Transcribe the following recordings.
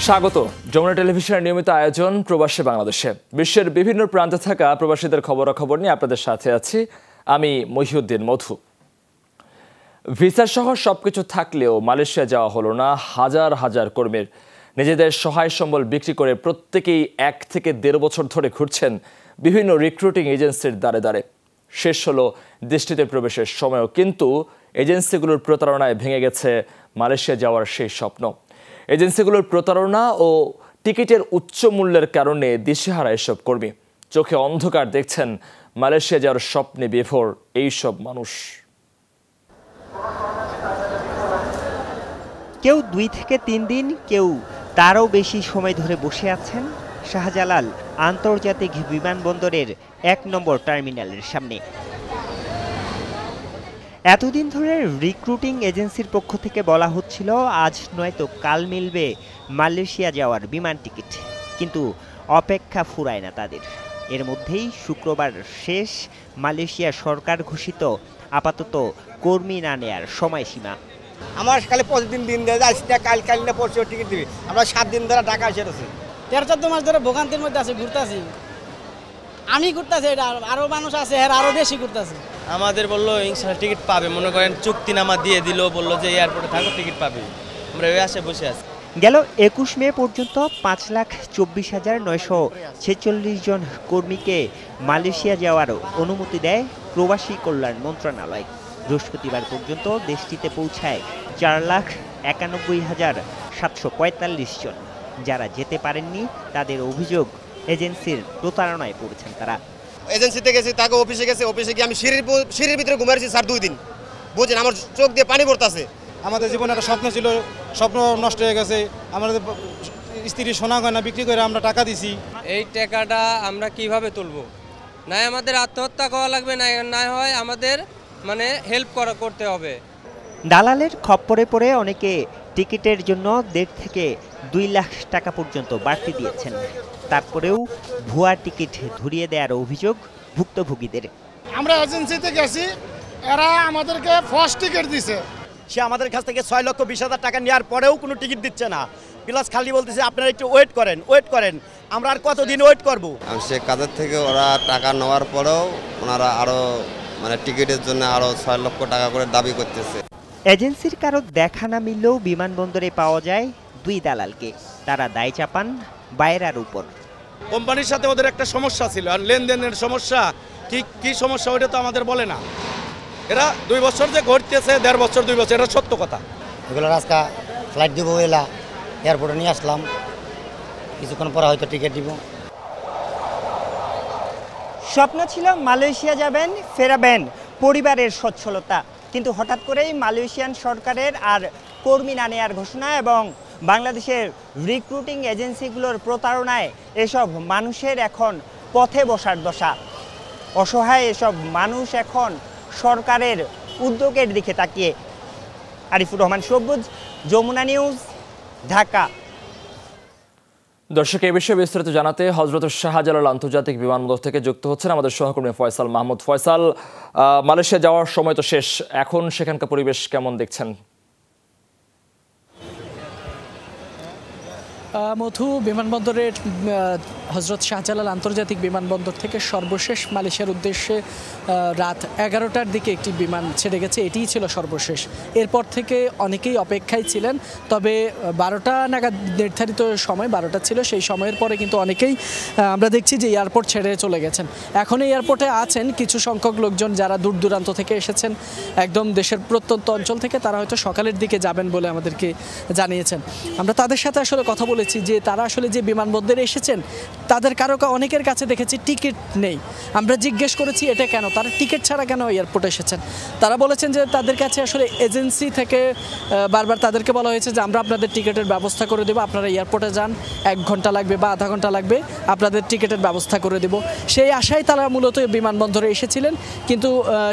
স্বাগত যমুনা টেলিভিশনের নিয়মিত আয়োজন প্রবাসী বাংলাদেশে। বিশ্বের বিভিন্ন প্রান্তে থাকা প্রবাসীদের খবরাখবর নিয়ে আপনাদের সাথে আছি আমি মহিউদ্দিন মধু। ভিসা সহ সবকিছু থাকলেও মালয়েশিয়া যাওয়া হলো না হাজার হাজার কর্মীর। নিজেদের সহায় সম্বল বিক্রি করে প্রত্যেকেই 1 থেকে 1.5 বছর ধরে ঘুরছেন বিভিন্ন রিক্রুটিং এজেন্সির দ্বারে দ্বারে। শেষ হলো দেশটিতে প্রবেশের সময়ও, কিন্তু এজেন্সিগুলোর প্রতারণায় ভেঙে গেছে মালয়েশিয়া যাওয়ার সেই স্বপ্ন। এজেন্সিগুলোর প্রতারণা ও টিকিটের উচ্চ মূল্যের কারণে দিশেহারা এসব কর্মী। চোখে অন্ধকার দেখছেন মালয়েশিয়া যাওয়ার স্বপ্নে বিভোর এইসব মানুষ। কেউ 2 থেকে 3 দিন, কেউ তারও বেশি সময় ধরে বসে আছেন শাহজালাল আন্তর্জাতিক বিমানবন্দরের 1 নম্বর টার্মিনালের সামনে। এতদিন ধরে রিক্রুটিং এজেন্সির পক্ষ থেকে বলা হচ্ছিল আজ নয়তো কাল মিলবে মালয়েশিয়া যাওয়ার বিমান টিকিট, কিন্তু অপেক্ষা ফুরায় না তাদের। এর মধ্যেই শুক্রবার শেষ মালয়েশিয়া সরকার ঘোষিত আপাতত কর্মী না নেয়ার সময়সীমা। আমার খালি প্রতিদিন দিন দেয়, আজকে কাল না পরশু টিকিট দিবি। আমরা 7 দিন ধরে ঢাকা এসে আছি, 13-14 মাস ধরে ভোগান্তির মধ্যে আছে, ঘুরতেছি। আমি ঘুরতেছি, এটা আরো মানুষ আছে আরো বেশি ঘুরতেছে। আমাদের বললো ইনশাআল্লাহ টিকিট পাবে, মনে করেন চুক্তিনামা দিয়ে দিল, বললো যে এয়ারপোর্টে থাকো টিকিট পাবে। আমরা ওই আশায় বসে আছি। গেল 21 মে পর্যন্ত 5,24,946 জন কর্মীকে মালয়েশিয়া যাওয়ার অনুমতি দেয় প্রবাসী কল্যাণ মন্ত্রণালয়। বৃহস্পতিবার পর্যন্ত দেশটিতে পৌঁছায় 4,91,745 জন। যারা যেতে পারেননি তাদের অভিযোগ এজেন্সির প্রতারণায় পড়েছেন তারা। এজেন্সিতে গেছি, তাকে অফিসে গেছে, অফিসে গিয়ে আমি সিঁড়ির ভিতরে ঘুমাইছি স্যার 2 দিন। বুঝেন আমার চোখ দিয়ে পানি পড়তেছে। আমাদের জীবনে একটা স্বপ্ন ছিল, স্বপ্ন নষ্ট হয়ে গেছে। আমাদের স্ত্রী সোনা গয়না বিক্রি করে আমরা টাকা দিছি। এই টাকাটা আমরা কিভাবে তুলবো? না আমাদের আত্মহত্যা করা লাগবে, না হয় আমাদের হেল্প করতে হবে। দালালের খপ্পরে পড়ে অনেকে টিকিটের জন্য 1.5 থেকে 2 লাখ টাকা পর্যন্ত বাড়তি দিয়েছেন। তারপরেও ভুয়া টিকিট ধরিয়ে দেওয়ার অভিযোগ ভুক্তভোগীদের। আমরা এজেন্সিতে গেছি, এরা আমাদেরকে ফার্স্ট টিকিট দিছে। সে আমাদের কাছ থেকে 6,20,000 টাকা নেওয়ার পরেও কোনো টিকিট দিচ্ছে না। প্লাস খালি বলতেছে আপনারা একটু ওয়েট করেন। আমরা আর কতদিন ওয়েট করব? সে কাজের থেকে ওরা টাকা নেওয়ার পরেও ওনারা আরও টিকিটের জন্য আরও 6 লক্ষ টাকা করে দাবি করতেছে। এজেন্সির কারো দেখা না মিললেও বিমানবন্দরে পাওয়া যায় 2 দালালকে। তারা দায় চাপান বাইরার উপর। কোম্পানির সাথে ওদের একটা সমস্যা ছিল, আর লেনদেনের সমস্যা। কি সমস্যা ওইটা তো আমাদের বলে না। এরা 2 বছর যে ঘটতেছে, 1.5 বছর 2 বছর, এটা সত্য কথা। এগুলো আজকে ফ্লাইট দিব, এলা এয়ারপোর্টে নিয়ে আসলাম, কিছুক্ষণ পরে হয়তো টিকিট দিব। স্বপ্ন ছিল মালয়েশিয়া যাবেন, ফেরাবেন পরিবারের সচ্ছলতা, কিন্তু হঠাৎ করেই মালয়েশিয়ান সরকারের আর কর্মী না নেওয়ার ঘোষণা এবং বাংলাদেশের রিক্রুটিং এজেন্সিগুলোর প্রতারণায় এসব মানুষের এখন পথে বসার দশা। অসহায় এসব মানুষ এখন সরকারের উদ্যোগের দিকে তাকিয়ে। আরিফুর রহমান সবুজ, যমুনা নিউজ, ঢাকা। দর্শক, এই বিষয়ে বিস্তারিত জানাতে হযরত শাহজালাল আন্তর্জাতিক বিমানবন্দর থেকে যুক্ত হচ্ছেন আমাদের সহকর্মী ফয়সাল মাহমুদ। ফয়সাল, মালয়েশিয়া যাওয়ার সময় তো শেষ, এখন সেখানকার পরিবেশ কেমন দেখছেন? মধু, বিমানবন্দরের হযরত শাহজালাল আন্তর্জাতিক বিমানবন্দর থেকে সর্বশেষ মালয়েশিয়ার উদ্দেশ্যে রাত 11টার দিকে একটি বিমান ছেড়ে গেছে। এটিই ছিল সর্বশেষ। এরপর থেকে অনেকেই অপেক্ষায় ছিলেন, তবে 12টা নাগাদ নির্ধারিত সময় 12টা ছিল, সেই সময়ের পরে কিন্তু অনেকেই আমরা দেখছি যে এয়ারপোর্ট ছেড়ে চলে গেছেন। এখন এই এয়ারপোর্টে আছেন কিছু সংখ্যক লোকজন যারা দূর দূরান্ত থেকে এসেছেন, একদম দেশের প্রত্যন্ত অঞ্চল থেকে। তারা হয়তো সকালের দিকে যাবেন বলে আমাদেরকে জানিয়েছেন। আমরা তাদের সাথে আসলে কথা বলেছি যে তারা আসলে যে বিমানবন্দরে এসেছেন তাদের অনেকের কাছে দেখেছি টিকিট নেই। আমরা জিজ্ঞেস করেছি এটা কেন, তারা টিকিট ছাড়া কেন এয়ারপোর্টে এসেছেন। তারা বলেছেন যে তাদের কাছে আসলে এজেন্সি থেকে বারবার তাদেরকে বলা হয়েছে যে আমরা আপনাদের টিকিটের ব্যবস্থা করে দেবো, আপনারা এয়ারপোর্টে যান, 1 ঘন্টা লাগবে বা আধা ঘন্টা লাগবে, আপনাদের টিকিটের ব্যবস্থা করে দেব। সেই আশায় তারা মূলত বিমানবন্দরে এসেছিলেন, কিন্তু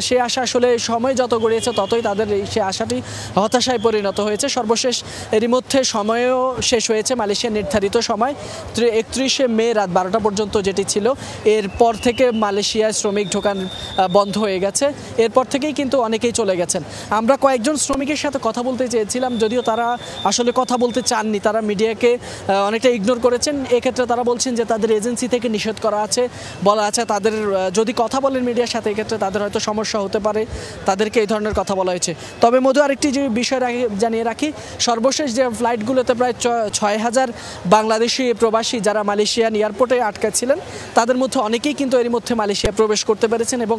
সেই আশা আসলে সময় যত গড়িয়েছে ততই তাদের সেই আশাটি হতাশায় পরিণত হয়েছে। সর্বশেষ এরই মধ্যে সময়ও শেষ হয়েছে। মালয়েশিয়ার নির্ধারিত সময় 31 মে রাত রাত 12টা পর্যন্ত যেটি ছিল, এরপর থেকে মালয়েশিয়ায় শ্রমিক ঢোকান বন্ধ হয়ে গেছে। এরপর থেকেই কিন্তু অনেকেই চলে গেছেন। আমরা কয়েকজন শ্রমিকের সাথে কথা বলতে চেয়েছিলাম, যদিও তারা আসলে কথা বলতে চাননি, তারা মিডিয়াকে অনেকটা ইগনোর করেছেন। এক্ষেত্রে তারা বলছেন যে তাদের এজেন্সি থেকে নিষেধ করা আছে, বলা আছে তাদের যদি কথা বলেন মিডিয়ার সাথে এক্ষেত্রে তাদের হয়তো সমস্যা হতে পারে, তাদেরকে এই ধরনের কথা বলা হয়েছে। তবে মধু, আরেকটি যে বিষয় জানিয়ে রাখি, সর্বশেষ যে ফ্লাইটগুলোতে প্রায় 6,000 বাংলাদেশি প্রবাসী যারা মালয়েশিয়ান এয়ারপোর্টে আটকা ছিলেন, তাদের মধ্যে অনেকেই কিন্তু এর মধ্যে মালয়েশিয়া প্রবেশ করতে পেরেছেন এবং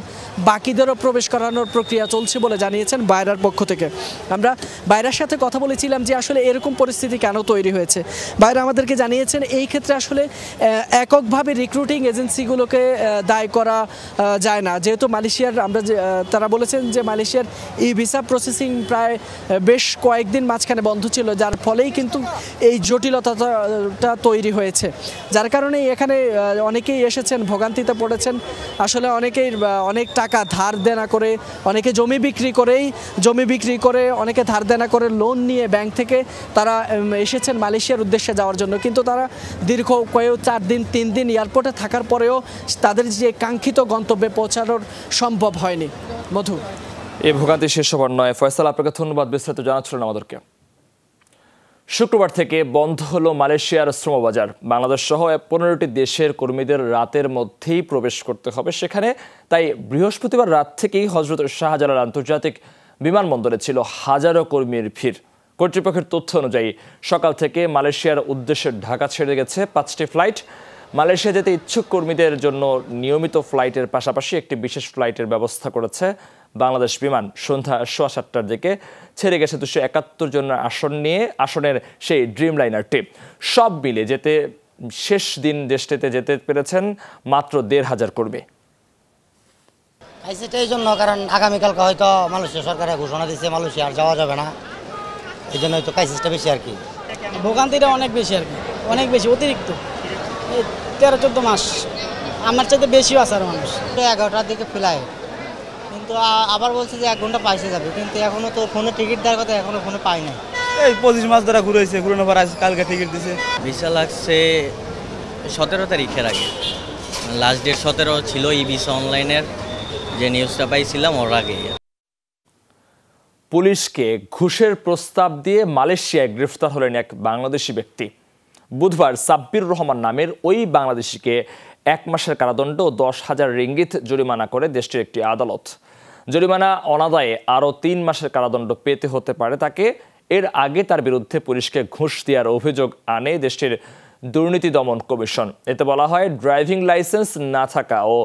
বাকিদেরও প্রবেশ করানোর প্রক্রিয়া চলছে বলে জানিয়েছেন বায়রার পক্ষ থেকে। আমরা বায়রার সাথে কথা বলেছিলাম যে আসলে এরকম পরিস্থিতি কেন তৈরি হয়েছে। বায়রা আমাদেরকে জানিয়েছেন এই ক্ষেত্রে আসলে এককভাবে রিক্রুটিং এজেন্সিগুলোকে দায় করা যায় না, যেহেতু মালয়েশিয়ার তারা বলেছেন যে মালয়েশিয়ার এই ভিসা প্রসেসিং প্রায় বেশ কয়েকদিন মাঝখানে বন্ধ ছিল, যার ফলেই কিন্তু এই জটিলতাটা তৈরি হয়েছে, যার কারণে এখানে অনেকেই এসেছেন, ভোগান্তিতে পড়েছেন। আসলে অনেকেই অনেক টাকা ধার দেনা করে, অনেকে জমি বিক্রি করে অনেকে ধার দেনা করে লোন নিয়ে ব্যাংক থেকে তারা এসেছেন মালয়েশিয়ার উদ্দেশ্যে যাওয়ার জন্য, কিন্তু তারা দীর্ঘ 4 দিন 3 দিন এয়ারপোর্টে থাকার পরেও তাদের যে কাঙ্ক্ষিত গন্তব্যে পৌঁছানোর সম্ভব হয়নি। মধু, এই ভোগান্তি শেষ হবার নয়। ফয়সাল, আপনাকে ধন্যবাদ, বিস্তারিত জানাচ্ছিলেন আমাদেরকে। শুক্রবার থেকে বন্ধ হলো মালয়েশিয়ার শ্রমবাজার। বাংলাদেশ সহ 15টি দেশের কর্মীদের রাতের মধ্যেই প্রবেশ করতে হবে সেখানে। তাই বৃহস্পতিবার রাত থেকেই হজরত শাহজালাল আন্তর্জাতিক বিমানবন্দরে ছিল হাজারো কর্মীর ভিড়। কর্তৃপক্ষের তথ্য অনুযায়ী সকাল থেকে মালয়েশিয়ার উদ্দেশ্যে ঢাকা ছেড়ে গেছে 5টি ফ্লাইট। মালয়েশিয়া যেতে ইচ্ছুক কর্মীদের জন্য নিয়মিত ফ্লাইটের পাশাপাশি একটি বিশেষ ফ্লাইটের ব্যবস্থা করেছে বাংলাদেশ বিমান। সন্ধ্যা 7:15টার দিকে ছেড়ে গেছে 271 জনের আসনের সেই ড্রিম লাইনারটি। সব মিলে যেতে শেষ দিন দেশটিতে যেতে পেরেছেন মাত্র 1,500 কর্মী। এই জন্য, কারণ আগামীকালকে হয়তো মালয়েশিয়া সরকারের ঘোষণা দিচ্ছে মালয়েশিয়া আর যাওয়া যাবে না, এই জন্য হয়তো ক্রাইসিসটা বেশি আর কি। ভোগান্তিটা অনেক বেশি আর কি, অনেক বেশি, অতিরিক্ত। 13-14 মাস আমার চাইতে বেশিও আছে আর মানুষ। 11টার দিকে ফ্লাইট, কিন্তু আবার বলছে যে 1 ঘন্টা পাইসে যাবে, কিন্তু এখনো তো ফোনে টিকিট দেওয়ার কথা, এখনো ফোনে পাই নাই। এই 25 মাস ধরে ঘুরেছে, ঘুরানোর পর কালকে টিকিট দিছে। ভিসা লাগছে 17 তারিখের আগে, লাস্ট ডেট 17 ছিল এই ভিসা অনলাইনের, যে নিউজটা পাইছিলাম ওর আগে। পুলিশকে ঘুষের প্রস্তাব দিয়ে মালয়েশিয়ায় গ্রেফতার হলেন এক বাংলাদেশি ব্যক্তি। বুধবার সাব্বির রহমান নামের ওই বাংলাদেশিকে 1 মাসের কারাদণ্ড ও 10,000 রিঙ্গিত জরিমানা করে দেশটির একটি আদালত। জরিমানা অনাদায়ে আরও 3 মাসের কারাদণ্ড পেতে হতে পারে তাকে। এর আগে তার বিরুদ্ধে পুলিশকে ঘুষ দেওয়ার অভিযোগ আনে দেশটির দুর্নীতি দমন কমিশন। এতে বলা হয়, ড্রাইভিং লাইসেন্স না থাকা ও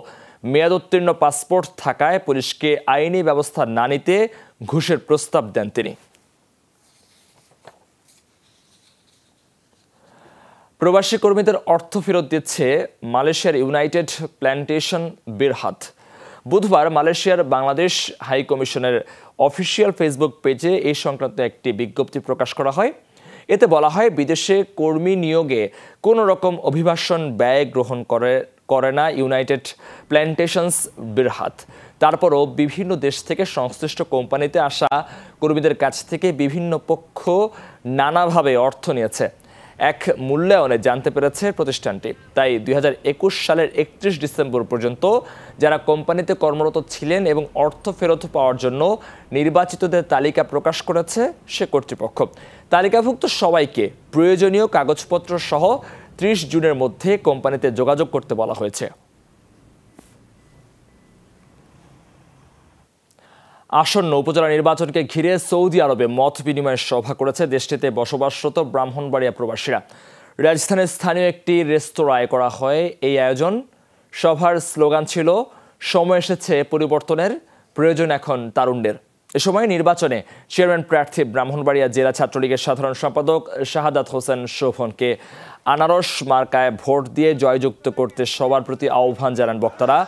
মেয়াদোত্তীর্ণ পাসপোর্ট থাকায় পুলিশকে আইনি ব্যবস্থা না নিতে ঘুষের প্রস্তাব দেন তিনি। প্রবাসী কর্মীদের অর্থ ফেরত দিচ্ছে মালয়েশিয়ার ইউনাইটেড প্ল্যান্টেশন বেরহাত। বুধবার মালয়েশিয়ার বাংলাদেশ হাই কমিশনের অফিসিয়াল ফেসবুক পেজে এই সংক্রান্ত একটি বিজ্ঞপ্তি প্রকাশ করা হয়। এতে বলা হয়, বিদেশে কর্মী নিয়োগে কোনো রকম অভিবাসন ব্যয় গ্রহণ করে না ইউনাইটেড প্ল্যান্টেশনস বেরহাত। তারপরও বিভিন্ন দেশ থেকে সংশ্লিষ্ট কোম্পানিতে আসা কর্মীদের কাছ থেকে বিভিন্ন পক্ষ নানাভাবে অর্থ নিয়েছে। এক মূল্যায়নে জানতে পেরেছে প্রতিষ্ঠানটি। তাই 2021 সালের 31 ডিসেম্বর পর্যন্ত যারা কোম্পানিতে কর্মরত ছিলেন এবং অর্থ ফেরত পাওয়ার জন্য নির্বাচিতদের তালিকা প্রকাশ করেছে সে কর্তৃপক্ষ। তালিকাভুক্ত সবাইকে প্রয়োজনীয় কাগজপত্র সহ 30 জুনের মধ্যে কোম্পানিতে যোগাযোগ করতে বলা হয়েছে। আসন্ন উপজেলা নির্বাচনকে ঘিরে সৌদি আরবে মত বিনিময়ের সভা করেছে দেশটিতে বসবাসরত ব্রাহ্মণবাড়িয়া প্রবাসীরা। রাজধানীর স্থানীয় একটি রেস্তোরাঁয় করা হয় এই আয়োজন। সভার স্লোগান ছিল, সময় এসেছে পরিবর্তনের, প্রয়োজন এখন তারুণ্যের। এ সময় নির্বাচনে চেয়ারম্যান প্রার্থী ব্রাহ্মণবাড়িয়া জেলা ছাত্রলীগের সাধারণ সম্পাদক শাহাদাত হোসেন শোভনকে আনারস মার্কায় ভোট দিয়ে জয়যুক্ত করতে সবার প্রতি আহ্বান জানান বক্তারা।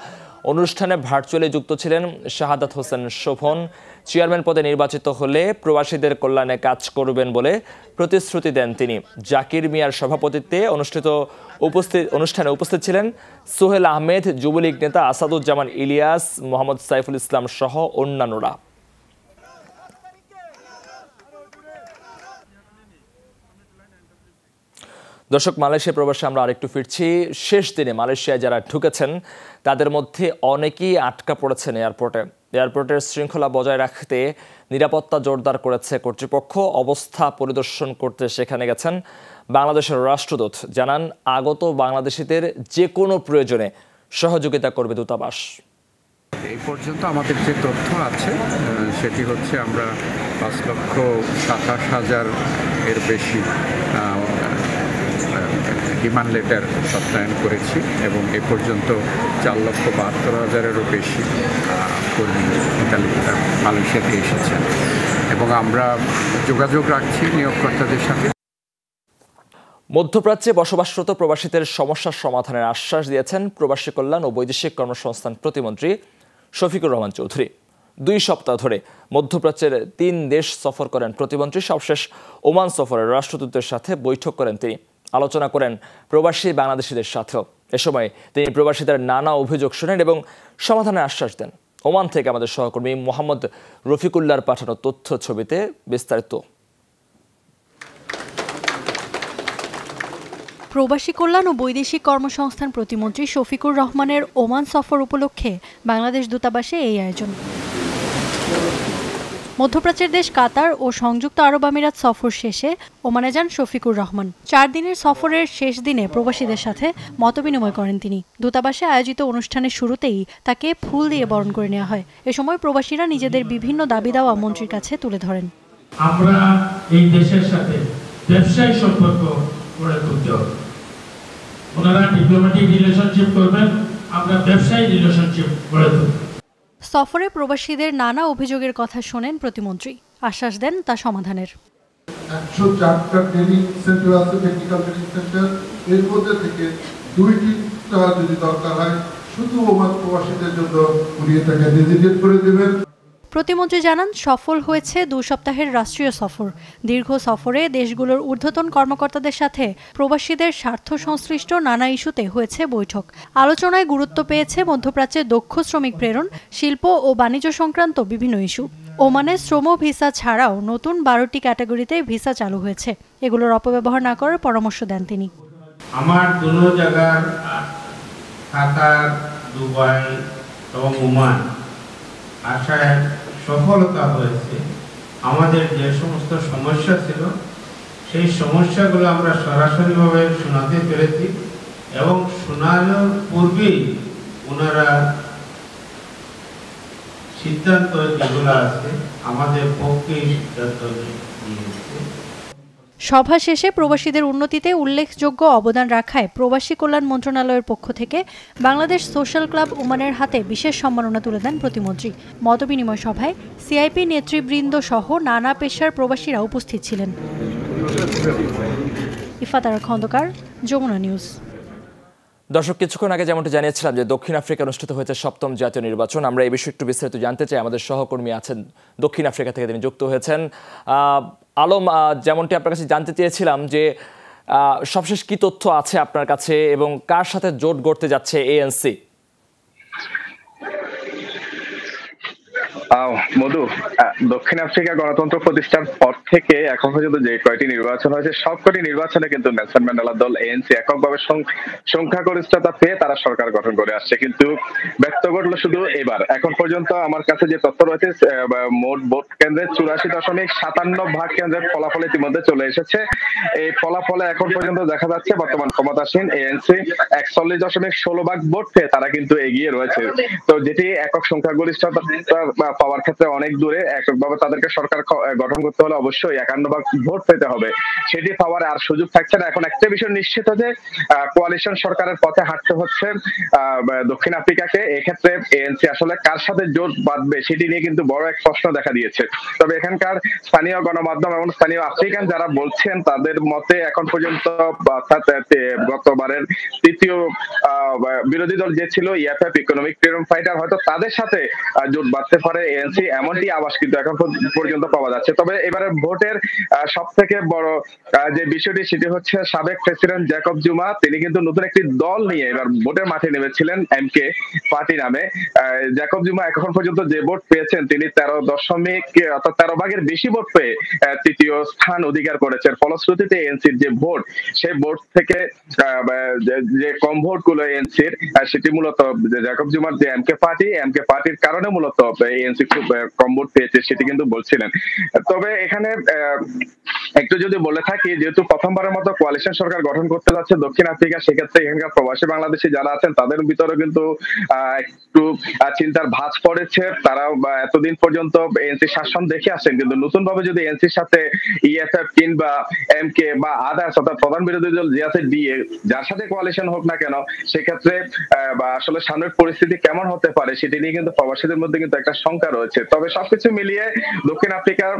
অনুষ্ঠানে ভার্চুয়ালি যুক্ত ছিলেন শাহাদাত হোসেন শোভন। চেয়ারম্যান পদে নির্বাচিত হলে প্রবাসীদের কল্যাণে কাজ করবেন বলে প্রতিশ্রুতি দেন তিনি। জাকির মিয়ার সভাপতিত্বে অনুষ্ঠানে উপস্থিত ছিলেন সোহেল আহমেদ, যুবলীগ নেতা আসাদুজ্জামান ইলিয়াস, মোহাম্মদ সাইফুল ইসলাম সহ অন্যান্যরা। দর্শক, মালয়েশিয়া প্রবাসে আমরা আরেকটু ফিরছি। শেষ দিনে মালয়েশিয়ায় যারা ঢুকেছেন তাদের মধ্যে অনেকেই আটকা পড়েছেন এয়ারপোর্টে। এয়ারপোর্টের শৃঙ্খলা বজায় রাখতে নিরাপত্তা জোরদার করেছে কর্তৃপক্ষ। অবস্থা পরিদর্শন করতে সেখানে গেছেন বাংলাদেশের রাষ্ট্রদূত। জানান, আগত বাংলাদেশিদের যে কোনো প্রয়োজনে সহযোগিতা করবে দূতাবাস। এই পর্যন্ত আমাদের যে তথ্য আছে সেটি হচ্ছে আমরা 5,27,000 এর বেশি ডিমান্ড লেটার সত্যায়ন করেছি এবং এ পর্যন্ত 4,72,000-এরও বেশি কর্মী মালয়েশিয়াতে এসেছেন এবং আমরা যোগাযোগ রাখছি নিয়োগকর্তাদের সাথে। মধ্যপ্রাচ্যে বসবাসরত প্রবাসীদের সমস্যার সমাধানের আশ্বাস দিয়েছেন প্রবাসী কল্যাণ ও বৈদেশিক কর্মসংস্থান প্রতিমন্ত্রী শফিকুর রহমান চৌধুরী। 2 সপ্তাহ ধরে মধ্যপ্রাচ্যের 3 দেশ সফর করেন প্রতিমন্ত্রী। সবশেষ ওমান সফরের রাষ্ট্রদূতের সাথে বৈঠক করেন তিনি। আলোচনা করেন প্রবাসী বাংলাদেশিদের সাথেও। এ সময় তিনি প্রবাসীদের নানা অভিযোগ শোনেন এবং সমাধানের আশ্বাস দেন। ওমান থেকে আমাদের সহকর্মী মোহাম্মদ রফিকুল্লাহর পাঠানো তথ্য ছবিতে বিস্তারিত। প্রবাসী কল্যাণ ও বৈদেশিক কর্মসংস্থান প্রতিমন্ত্রী শফিকুর রহমানের ওমান সফর উপলক্ষে বাংলাদেশ দূতাবাসে এই আয়োজন। মধ্যপ্রাচ্যের দেশ কাতার ও সংযুক্ত আরব আমিরাত সফর শেষে ওমানে যান শফিকুর রহমান। 4 দিনের সফরের শেষ দিনে প্রবাসীদের সাথে মতবিনিময় করেন তিনি। দূতাবাসে আয়োজিত অনুষ্ঠানের শুরুতেই তাকে ফুল দিয়ে বরণ করে নেওয়া হয়। এ সময় প্রবাসীরা নিজেদের বিভিন্ন দাবি দাওয়া মন্ত্রীর কাছে তুলে ধরেন। আমরা এই দেশের সাথে ব্যবসায়িক সম্পর্ক গড়ে তুলতে হবে। ওনারা ডিপ্লোম্যাটিক রিলেশনশিপ করবেন, আমরা ব্যবসায়ী রিলেশনশিপ গড়ে তুলব। সফরে প্রবাসীদের নানা অভিযোগের কথা শোনেন প্রতিমন্ত্রী। আশ্বাস দেন তা সমাধানের। 104টা ট্রেনিং সেন্টার আছে, টেকনিক্যাল ট্রেনিং সেন্টার। এর মধ্যে থেকে 2-3টা যদি দরকার হয় শুধু ওমান প্রবাসীদের জন্য উনি এটাকে ডেজিগনেট করে দেবেন। প্রতিমন্ত্রী জানান, সফল হয়েছে 2 সপ্তাহের রাষ্ট্রীয় সফর। দীর্ঘ সফরে দেশগুলোর ঊর্ধ্বতন কর্মকর্তাদের সাথে প্রবাসীদের স্বার্থ সংশ্লিষ্ট নানা ইস্যুতে হয়েছে বৈঠক। আলোচনায় গুরুত্ব পেয়েছে মধ্যপ্রাচ্যে দক্ষ শ্রমিক প্রেরণ, শিল্প ও বাণিজ্য সংক্রান্ত বিভিন্ন ইস্যু। ওমানে শ্রম ভিসা ছাড়াও নতুন 12টি ক্যাটাগরিতে ভিসা চালু হয়েছে। এগুলোর অপব্যবহার না করার পরামর্শ দেন তিনি। আমার দুটো জায়গার কাতার, দুবাই এবং ওমান আশায় সফলতা হয়েছে। আমাদের যে সমস্ত সমস্যা ছিল সেই সমস্যাগুলো আমরা সরাসরিভাবে শোনাতে পেরেছি এবং শোনানোর পূর্বেই ওনারা সিদ্ধান্ত যেগুলো আছে আমাদের পক্ষেই সিদ্ধান্ত নিয়েছে। সভা শেষে প্রবাসীদের উন্নতিতে উল্লেখযোগ্য অবদান রাখায় প্রবাসী কল্যাণ মন্ত্রণালয়ের পক্ষ থেকে বাংলাদেশ সোশ্যাল ক্লাব ওমানের হাতে বিশেষ সম্মাননা তুলে দেন প্রতিমন্ত্রী। মতবিনিময় সভায় সিআইপি নেতৃবৃন্দ সহ নানা পেশার প্রবাসীরা উপস্থিত ছিলেন। ইফাতারা খন্দকার, যমুনা নিউজ। দর্শক, কিছুক্ষণ আগে যেমনটি জানিয়েছিলাম যে দক্ষিণ আফ্রিকা অনুষ্ঠিত হয়েছে 7ম জাতীয় নির্বাচন। আমরা এই বিষয়ে একটু বিস্তারিত জানতে চাই। আমাদের সহকর্মী আছেন দক্ষিণ আফ্রিকা থেকে, তিনি যুক্ত হয়েছেন। আলম, যেমনটি আপনার কাছে জানতে চেয়েছিলাম যে সবশেষ কি তথ্য আছে আপনার কাছে এবং কার সাথে জোট গড়তে যাচ্ছে এএনসি? মধু, দক্ষিণ আফ্রিকা গণতন্ত্র প্রতিষ্ঠার পর থেকে এখন পর্যন্ত যে কয়টি নির্বাচন হয়েছে সবকটি নির্বাচনে কিন্তু নেলসন ম্যান্ডেলার দল এএনসি এককভাবে সংখ্যাগরিষ্ঠতা পেয়ে তারা সরকার গঠন করে আসছে, কিন্তু ব্যক্ত ঘটলো শুধু এবার। এখন পর্যন্ত আমার কাছে যে তথ্য রয়েছে, মোট ভোট কেন্দ্রের 84.57% কেন্দ্রের ফলাফল ইতিমধ্যে চলে এসেছে। এই ফলাফলে এখন পর্যন্ত দেখা যাচ্ছে বর্তমান ক্ষমতাসীন এএনসি 41.16% ভোট পেয়ে তারা কিন্তু এগিয়ে রয়েছে। তো যেটি একক সংখ্যাগরিষ্ঠতা পাওয়ার ক্ষেত্রে অনেক দূরে। এককভাবে তাদেরকে সরকার গঠন করতে হলে অবশ্যই 51% ভোট পেতে হবে, সেটি পাওয়ার আর সুযোগ থাকছে না। এখন একটা বিষয় নিশ্চিত যে কোয়ালিশন সরকারের পথে হাঁটতে হচ্ছে দক্ষিণ আফ্রিকাকে। এক্ষেত্রে এএনসি আসলে কার সাথে জোট বাঁধবে সেটি নিয়ে কিন্তু বড় এক প্রশ্ন দেখা দিয়েছে। তবে এখানকার স্থানীয় গণমাধ্যম এবং স্থানীয় আফ্রিকান যারা বলছেন তাদের মতে এখন পর্যন্ত অর্থাৎ গতবারের তৃতীয় বিরোধী দল যে ছিল ইএফএফ, ইকোনমিক ফ্রিডম ফাইটার, হয়তো তাদের সাথে জোট বাঁধতে পারে এএনসি, এমনটি আভাস কিন্তু এখন পর্যন্ত পাওয়া যাচ্ছে। তবে এবারে ভোটের সব থেকে বড় যে বিষয়টি সেটি হচ্ছে সাবেক প্রেসিডেন্ট জ্যাকব জুমা, তিনি কিন্তু নতুন একটি দল নিয়ে এবার ভোটের মাঠে নেমেছিলেন এমকে পার্টি নামে। জ্যাকব জুমা এখন পর্যন্ত যে ভোট পেয়েছেন তিনি 13 ভাগের বেশি ভোট পেয়ে তৃতীয় স্থান অধিকার করেছেন। ফলশ্রুতিতে এএনসির যে ভোট, সেই ভোট থেকে যে কম ভোট গুলো এএনসির, সেটি মূলত জ্যাকব জুমার যে এমকে পার্টির কারণে মূলত এএনসি খুব কম ভোট পেয়েছে সেটি কিন্তু বলছিলেন। তবে এখানে একটু যদি বলে থাকি, যেহেতু প্রথমবারের মতো কোয়ালিশন সরকার গঠন করতে যাচ্ছে দক্ষিণ আফ্রিকা, সেক্ষেত্রে এখানকার প্রবাসী বাংলাদেশি যারা আছেন তাদের ভিতরে কিন্তু একটু চিন্তার ভাঁজ পড়েছে। তারা এতদিন পর্যন্ত এএনসি শাসন দেখে আসেন, কিন্তু নতুন ভাবে যদি এএনসির সাথে ইএফএফ কিংবা এমকে বা আদার্স অর্থাৎ প্রধান বিরোধী দল যে আছে ডিএ, যার সাথে কোয়ালিশন হোক না কেন, সেক্ষেত্রে আসলে সামনের পরিস্থিতি কেমন হতে পারে সেটি নিয়ে কিন্তু প্রবাসীদের মধ্যে কিন্তু একটা শঙ্কা রয়েছে। তবে সবকিছু মিলিয়ে দক্ষিণ আফ্রিকার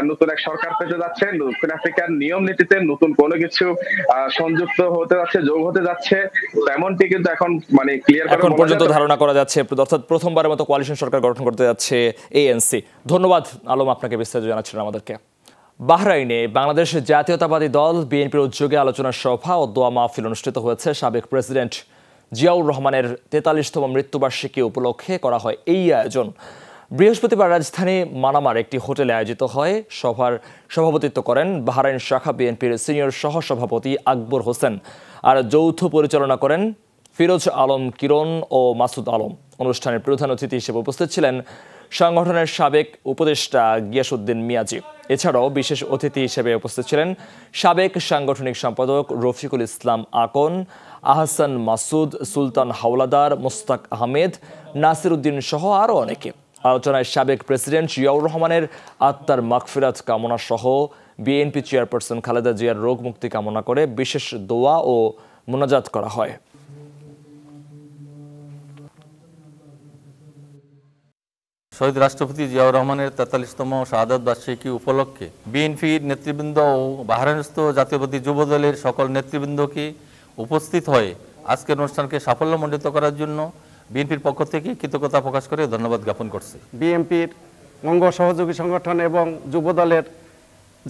নতুন এক সরকার পেতে যাচ্ছে। দক্ষিণ আফ্রিকার নিয়ম নীতিতে নতুন কোনো কিছু সংযুক্ত হতে যাচ্ছে, যোগ হতে যাচ্ছে, তেমনটি কিন্তু এখন মানে ক্লিয়ার এখন পর্যন্ত ধারণা করা যাচ্ছে। অর্থাৎ প্রথমবারের মতো কোয়ালিশন সরকার গঠন করতে যাচ্ছে এএনসি। ধন্যবাদ আলম, আপনাকে বিস্তারিত জানাচ্ছিলেন আমাদেরকে। বাহরাইনে বাংলাদেশ জাতীয়তাবাদী দল বিএনপির উদ্যোগে আলোচনা সভা ও দোয়া মাহফিল অনুষ্ঠিত হয়েছে। সাবেক প্রেসিডেন্ট জিয়াউর রহমানের 43তম মৃত্যুবার্ষিকী উপলক্ষে করা হয় এই আয়োজন। বৃহস্পতিবার রাজধানী মানামার একটি হোটেলে আয়োজিত হয়। সভার সভাপতিত্ব করেন বাহরাইন শাখা বিএনপির সিনিয়র সহসভাপতি আকবর হোসেন, আর যৌথ পরিচালনা করেন ফিরোজ আলম কিরণ ও মাসুদ আলম। অনুষ্ঠানের প্রধান অতিথি হিসেবে উপস্থিত ছিলেন সংগঠনের সাবেক উপদেষ্টা গিয়াসউদ্দিন মিয়াজি। এছাড়াও বিশেষ অতিথি হিসেবে উপস্থিত ছিলেন সাবেক সাংগঠনিক সম্পাদক রফিকুল ইসলাম আকন, আহসান মাসুদ, সুলতান হাওলাদার, মোস্তাক আহমেদ, নাসির উদ্দিন সহ আরও অনেকে। আলোচনায় সাবেক প্রেসিডেন্ট জিয়াউর রহমানের আত্মার মাগফিরাত কামনা সহ বিএনপি চেয়ারপারসন খালেদা জিয়ার রোগ মুক্তি কামনা করে বিশেষ দোয়া ও মোনাজাত করা হয়। শহীদ রাষ্ট্রপতি জিয়াউর রহমানের 43তম শাহাদাত বার্ষিকী উপলক্ষে বিএনপির নেতৃবৃন্দ ও বাহরাইনস্থ জাতীয়তাবাদী যুবদলের সকল নেতৃবৃন্দকে উপস্থিত হয়ে আজকের অনুষ্ঠানকে সাফল্যমণ্ডিত করার জন্য বিএনপির পক্ষ থেকে কৃতজ্ঞতা প্রকাশ করে ধন্যবাদ জ্ঞাপন করছে। বিএনপির অঙ্গ সহযোগী সংগঠন এবং যুবদলের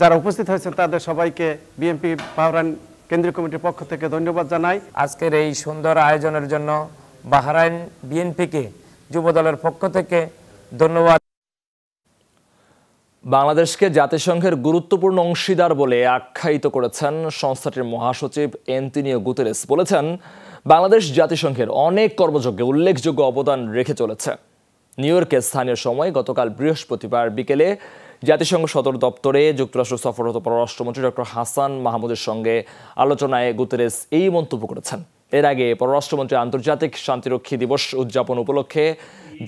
যারা উপস্থিত হয়েছেন তাদের সবাইকে বিএনপি বাহরাইন কেন্দ্রীয় কমিটির পক্ষ থেকে ধন্যবাদ জানাই। আজকের এই সুন্দর আয়োজনের জন্য বাহরাইন বিএনপিকে যুবদলের পক্ষ থেকে ধন্যবাদ। বাংলাদেশকে জাতিসংঘের গুরুত্বপূর্ণ অংশীদার বলে আখ্যায়িত করেছেন সংস্থাটির মহাসচিব অ্যান্টোনিও গুতেরেস। বলেছেন, বাংলাদেশ জাতিসংঘের অনেক কর্মযজ্ঞে উল্লেখযোগ্য অবদান রেখে চলেছে। নিউ ইয়র্কে স্থানীয় সময় গতকাল বৃহস্পতিবার বিকেলে জাতিসংঘ সদর দপ্তরে যুক্তরাষ্ট্র সফররত পররাষ্ট্রমন্ত্রী ডক্টর হাসান মাহমুদের সঙ্গে আলোচনায় গুতেরেস এই মন্তব্য করেছেন। এর আগে পররাষ্ট্রমন্ত্রী আন্তর্জাতিক শান্তিরক্ষী দিবস উদযাপন উপলক্ষে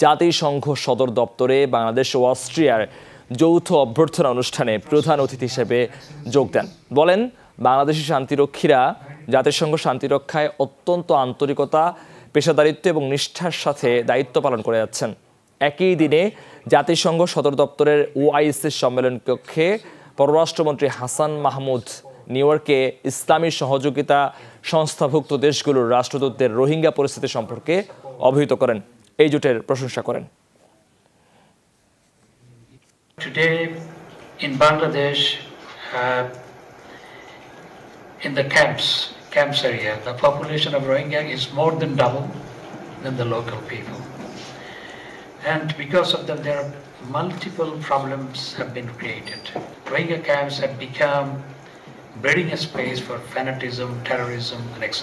জাতিসংঘ সদর দপ্তরে বাংলাদেশ ও অস্ট্রিয়ার যৌথ অভ্যর্থনা অনুষ্ঠানে প্রধান অতিথি হিসেবে যোগ দেন। বলেন, বাংলাদেশি শান্তিরক্ষীরা জাতিসংঘ শান্তিরক্ষায় অত্যন্ত আন্তরিকতা, পেশাদারিত্ব এবং নিষ্ঠার সাথে দায়িত্ব পালন করে যাচ্ছেন। একই দিনে জাতিসংঘ সদর দপ্তরের ওআইসি সম্মেলন কক্ষে পররাষ্ট্রমন্ত্রী হাসান মাহমুদ নিউ ইয়র্কে ইসলামী সহযোগিতা সংস্থাভুক্ত দেশগুলোর রাষ্ট্রদূতদের রোহিঙ্গা পরিস্থিতি সম্পর্কে অবহিত করেন। এই জোটের প্রশংসা করেন। Today in Bangladesh, in the camps area, the population of Rohingya is more than double than the local people. And because of that, there are multiple problems have been created. Rohingya camps have become breeding a space for fanatism, terrorism, and etc.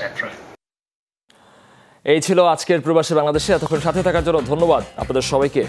এই ছিল আজকের প্রবাসী বাংলাদেশে। এতক্ষণ সাথে থাকার জন্য ধন্যবাদ আপনাদের সবাইকে।